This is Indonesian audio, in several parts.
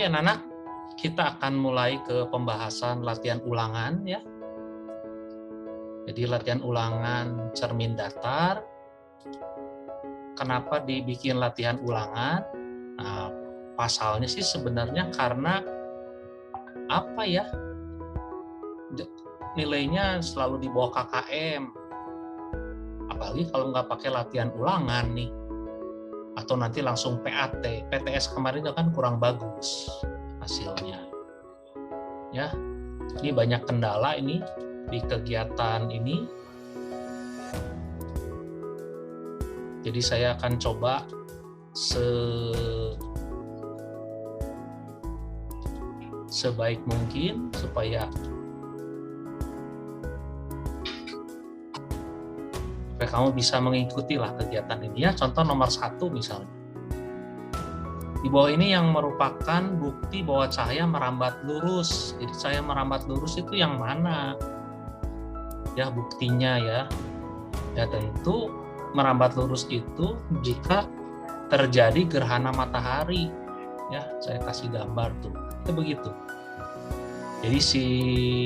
anak-anak, kita akan mulai ke pembahasan latihan ulangan ya. Jadi latihan ulangan cermin datar. Kenapa dibikin latihan ulangan? Nah, pasalnya sih sebenarnya karena apa ya? Nilainya selalu di bawah KKM. Apalagi kalau nggak pakai latihan ulangan nih. Atau nanti langsung PAT. PTS kemarin itu kan kurang bagus hasilnya. Ya, ini banyak kendala ini di kegiatan ini. Jadi saya akan coba sebaik mungkin supaya kamu bisa mengikuti lah kegiatan ini ya. Contoh nomor 1 misalnya. Di bawah ini yang merupakan bukti bahwa cahaya merambat lurus. Jadi cahaya merambat lurus itu yang mana? Ya buktinya ya. Ya tentu merambat lurus itu jika terjadi gerhana matahari. Ya, saya kasih gambar tuh. Itu begitu. Jadi si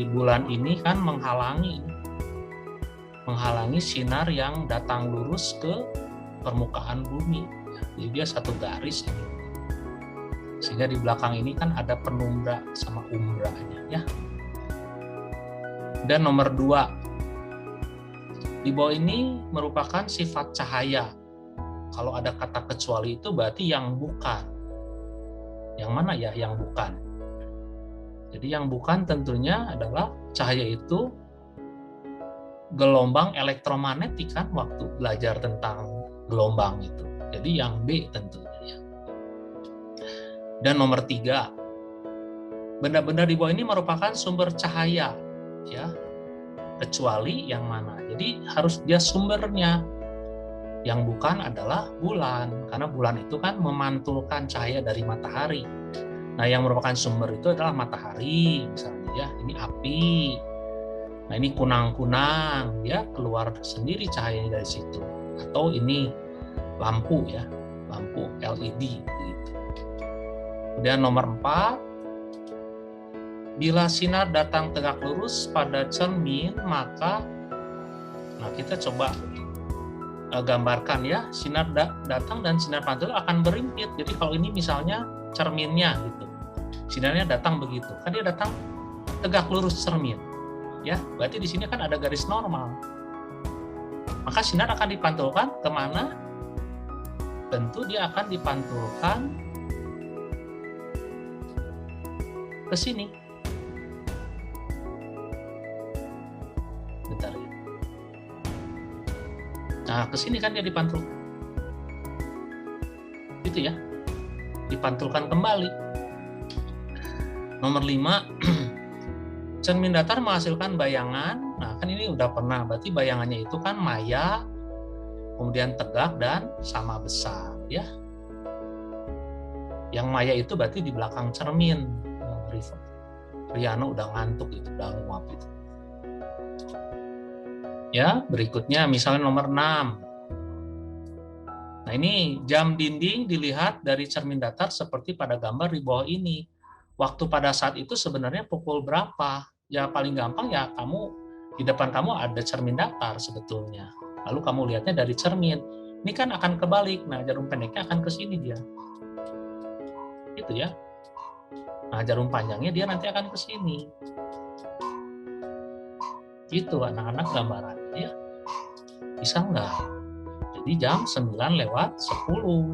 bulan ini kan menghalangi sinar yang datang lurus ke permukaan bumi. Jadi dia satu garis ini. Sehingga di belakang ini kan ada penumbra sama umbranya ya. Dan nomor 2, di bawah ini merupakan sifat cahaya. Kalau ada kata kecuali itu berarti yang bukan. Yang mana ya yang bukan? Jadi yang bukan tentunya adalah cahaya itu gelombang elektromagnetik kan waktu belajar tentang gelombang itu. Jadi yang B tentunya ya. Dan nomor 3, benda-benda di bawah ini merupakan sumber cahaya ya. Kecuali yang mana? Jadi harus dia sumbernya. Yang bukan adalah bulan, karena bulan itu kan memantulkan cahaya dari matahari. Nah, yang merupakan sumber itu adalah matahari misalnya ya. Ini api. Nah, ini kunang-kunang, ya keluar sendiri cahayanya dari situ. Atau ini lampu ya, lampu LED gitu. Kemudian nomor 4, bila sinar datang tegak lurus pada cermin, maka kita coba gambarkan ya, sinar datang dan sinar pantul akan berimpit. Jadi kalau ini misalnya cerminnya gitu, sinarnya datang begitu, kan dia datang tegak lurus cermin. Ya, berarti di sini kan ada garis normal. Maka sinar akan dipantulkan kemana? Tentu dia akan dipantulkan ke sini. Bentar ya. Nah, ke sini kan dia dipantulkan. Itu ya. Dipantulkan kembali. Nomor 5, cermin datar menghasilkan bayangan. Nah, kan ini udah pernah. Berarti bayangannya itu kan maya, kemudian tegak dan sama besar, ya. Yang maya itu berarti di belakang cermin. Riano udah ngantuk itu, udah nguap itu. Ya, berikutnya misalnya nomor 6. Nah, ini jam dinding dilihat dari cermin datar seperti pada gambar di bawah ini. Waktu pada saat itu sebenarnya pukul berapa? Ya paling gampang ya di depan kamu ada cermin datar sebetulnya. Lalu kamu lihatnya dari cermin. Ini kan akan kebalik. Nah, jarum pendeknya akan ke sini dia. Gitu ya. Nah, jarum panjangnya dia nanti akan ke sini. Gitu anak-anak gambarannya ya. Bisa nggak? Jadi jam 9:10.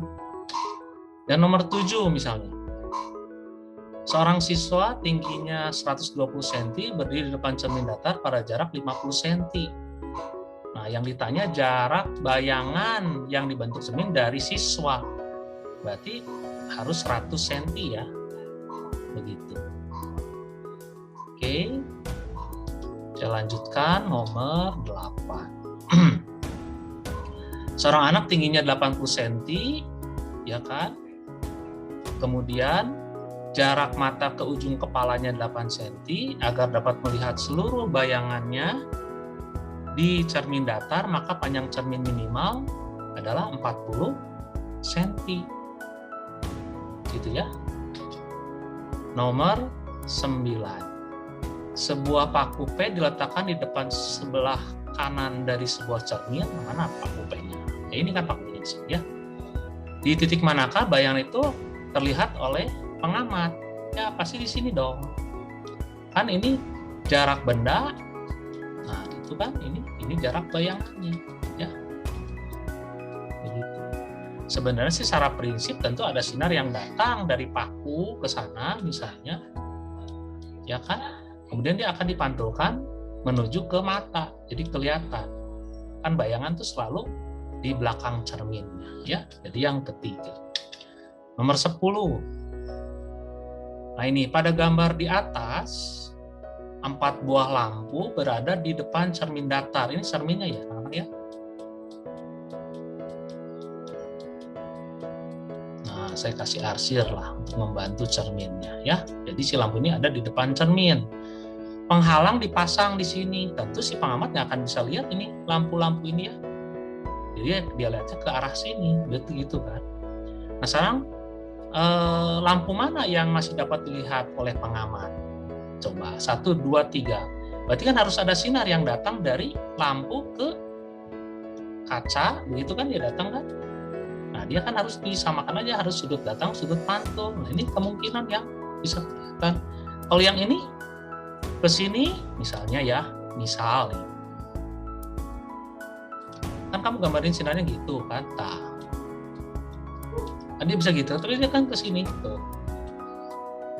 Dan nomor 7 misalnya. Seorang siswa tingginya 120 cm berdiri di depan cermin datar pada jarak 50 cm. Nah, yang ditanya jarak bayangan yang dibentuk cermin dari siswa. Berarti harus 100 cm ya. Begitu. Oke. Saya lanjutkan nomor 8. Seorang anak tingginya 80 cm, ya kan? Kemudian jarak mata ke ujung kepalanya 8 cm agar dapat melihat seluruh bayangannya di cermin datar, maka panjang cermin minimal adalah 40 cm. Gitu ya. Nomor 9. Sebuah paku P diletakkan di depan sebelah kanan dari sebuah cermin. Mana paku P-nya? Ya, ini kan paku P ya. Di titik manakah bayangan itu terlihat oleh pengamat? Ya pasti di sini dong. Kan ini jarak benda. Nah, itu kan ini jarak bayangannya, ya. Begitu. Sebenarnya sih secara prinsip tentu ada sinar yang datang dari paku ke sana misalnya. Ya kan? Kemudian dia akan dipantulkan menuju ke mata. Jadi kelihatan. Kan bayangan itu selalu di belakang cerminnya, ya. Jadi yang ketiga. Nomor 10. Nah, ini pada gambar di atas 4 buah lampu berada di depan cermin datar. Ini cerminnya ya, teman-teman ya. Nah, saya kasih arsir lah untuk membantu cerminnya ya. Jadi si lampu ini ada di depan cermin. Penghalang dipasang di sini. Tentu si pengamat nggak akan bisa lihat ini lampu-lampu ini ya. Jadi dia lihatnya ke arah sini, gitu kan. Nah, sekarang lampu mana yang masih dapat dilihat oleh pengamat? Coba 1, 2, 3. Berarti kan harus ada sinar yang datang dari lampu ke kaca, begitu kan dia datang kan? Nah, dia kan harus disamakan aja, harus sudut datang, sudut pantul. Nah, ini kemungkinan yang bisa kelihatan. Kalau yang ini ke sini misalnya ya, misal nih. Kan kamu gambarin sinarnya gitu kan, Nah, dia bisa gitu, tapi dia kan ke sini tuh.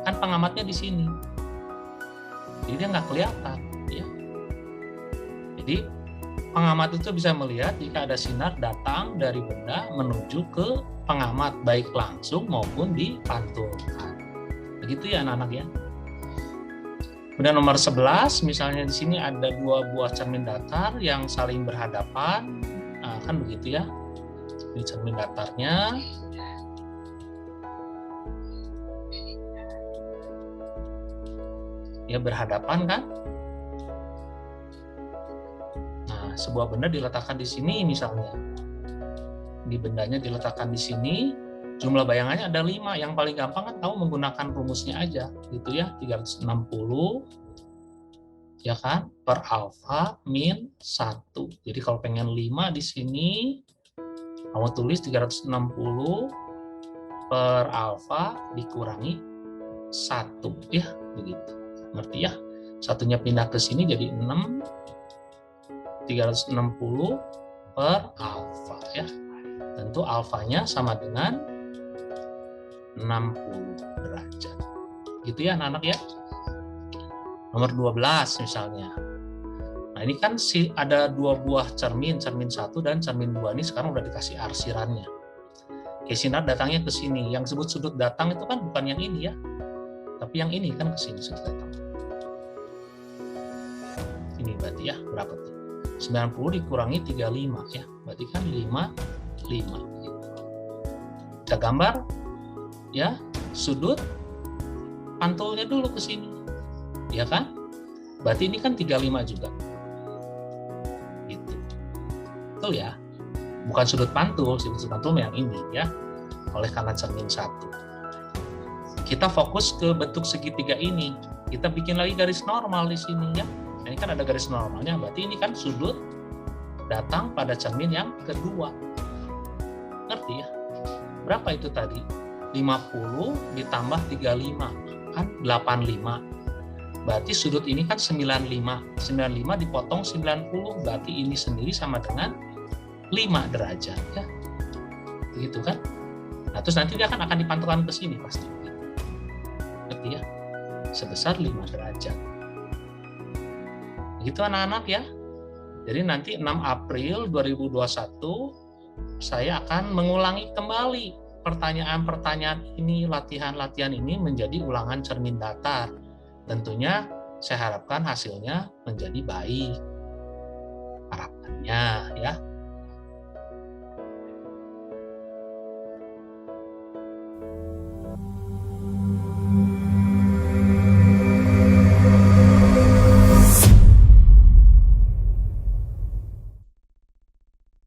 Kan pengamatnya di sini. Jadi dia nggak kelihatan, ya. Jadi pengamat itu bisa melihat jika ada sinar datang dari benda menuju ke pengamat, baik langsung maupun dipantulkan. Begitu ya anak-anak ya. Kemudian nomor 11, misalnya di sini ada 2 buah cermin datar yang saling berhadapan, nah, kan begitu ya. Ini cermin datarnya. Ya berhadapan kan. Nah, sebuah benda diletakkan di sini misalnya. Di bendanya diletakkan di sini, jumlah bayangannya ada 5. Yang paling gampang kan kamu menggunakan rumusnya aja, gitu ya. 360 ya kan per alfa min 1. Jadi kalau pengen 5 di sini, kamu tulis 360 per alfa dikurangi 1 ya, begitu. Ngerti ya? Satunya pindah ke sini jadi 6, 360 per alfa ya. Tentu alfanya sama dengan 60 derajat. Gitu ya anak-anak ya. Nomor 12 misalnya. Nah, ini kan ada 2 buah cermin 1 dan cermin 2 ini sekarang udah dikasih arsirannya. Oke, sinar datangnya ke sini. Yang disebut sudut datang itu kan bukan yang ini ya. Tapi yang ini kan ke sini sudut datang. Ini berarti ya, berapa tuh? 90 dikurangi 35 ya. Berarti kan 5 gitu. Kita gambar ya, sudut pantulnya dulu ke sini. Ya kan? Berarti ini kan 35 juga. Gitu. Betul ya? Bukan sudut pantul yang ini ya. Oleh karena cermin 1. Kita fokus ke bentuk segitiga ini. Kita bikin lagi garis normal di sini ya. Ini kan ada garis normalnya, berarti ini kan sudut datang pada cermin yang kedua. Ngerti ya? Berapa itu tadi? 50 ditambah 35, kan 85. Berarti sudut ini kan 95. 95 dipotong 90, berarti ini sendiri sama dengan 5 derajat. Ya. Begitu kan? Nah, terus nanti dia akan dipantulkan ke sini pasti. Ngerti ya? Sebesar 5 derajat. Begitu anak-anak ya. Jadi nanti 6 April 2021 saya akan mengulangi kembali pertanyaan-pertanyaan ini, latihan-latihan ini menjadi ulangan cermin datar. Tentunya saya harapkan hasilnya menjadi baik. Harapannya ya.